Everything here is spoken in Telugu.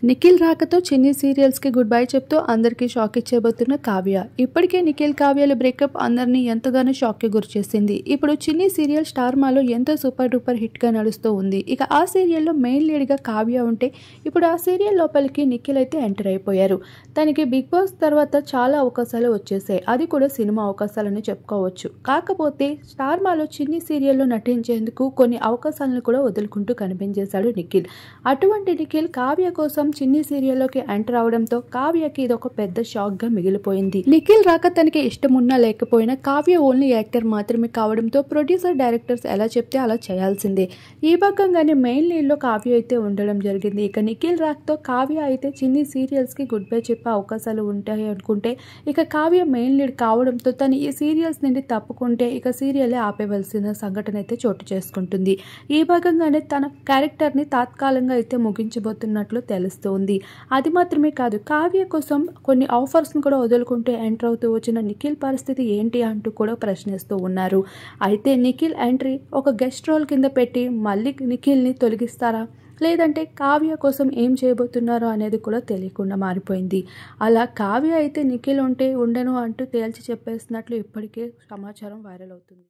నిఖిల్ రాకతో చిన్ని సీరియల్స్కి గుడ్ బై చెప్తూ అందరికీ షాక్ ఇచ్చేబోతున్న కావ్య. ఇప్పటికే నిఖిల్ కావ్యాల బ్రేకప్ అందరినీ ఎంతగానో షాక్కి గురిచేసింది. ఇప్పుడు చిన్ని సీరియల్ స్టార్ మాలో ఎంతో సూపర్ డూపర్ హిట్గా నడుస్తూ ఉంది. ఇక ఆ సీరియల్లో మెయిన్ లీడ్గా కావ్య ఉంటే ఇప్పుడు ఆ సీరియల్ లోపలికి నిఖిల్ అయితే ఎంటర్ అయిపోయారు. తనకి బిగ్ బాస్ తర్వాత చాలా అవకాశాలు వచ్చేసాయి, అది కూడా సినిమా అవకాశాలని చెప్పుకోవచ్చు. కాకపోతే స్టార్ మాలో చిన్ని సీరియల్లో నటించేందుకు కొన్ని అవకాశాలను కూడా వదులుకుంటూ కనిపించేశాడు నిఖిల్. అటువంటి నిఖిల్ కావ్య కోసం చిన్ని సీరియల్లోకి ఎంటర్ అవడంతో కావ్యకి ఇదొక పెద్ద షాక్ గా మిగిలిపోయింది. నిఖిల్ రాక తనకి ఇష్టం ఉన్నా లేకపోయినా కావ్య ఓన్లీ యాక్టర్ మాత్రమే కావడంతో ప్రొడ్యూసర్ డైరెక్టర్స్ ఎలా చెప్తే అలా చేయాల్సిందే. ఈ భాగంగానే మెయిన్ లీడ్ లో కావ్య అయితే ఉండడం జరిగింది. ఇక నిఖిల్ రాకతో కావ్య అయితే చిన్ని సీరియల్స్ కి గుడ్ బై చెప్పే అవకాశాలు ఉంటాయి అనుకుంటే ఇక కావ్య మెయిన్ లీడ్ కావడంతో తను ఈ సీరియల్స్ నుండి తప్పుకుంటే ఇక సీరియలే ఆపేవలసిన సంఘటన అయితే చోటు చేసుకుంటుంది. ఈ భాగంగానే తన క్యారెక్టర్ ని తాత్కాలికంగా అయితే ముగించబోతున్నట్లు తెలుస్తుంది. అది మాత్రమే కాదు, కావ్య కోసం కొన్ని ఆఫర్స్ ను కూడా వదులుకుంటూ ఎంటర్ అవుతూ వచ్చిన నిఖిల్ పరిస్థితి ఏంటి అంటూ కూడా ప్రశ్నిస్తూ ఉన్నారు. అయితే నిఖిల్ ఎంట్రీ ఒక గెస్ట్ రోల్ కింద పెట్టి మళ్ళీ నిఖిల్ ని తొలగిస్తారా, లేదంటే కావ్య కోసం ఏం చేయబోతున్నారో అనేది కూడా తెలియకుండా మారిపోయింది. అలా కావ్య అయితే నిఖిల్ ఉంటే ఉండను అంటూ తేల్చి చెప్పేస్తున్నట్లు ఇప్పటికే సమాచారం వైరల్ అవుతుంది.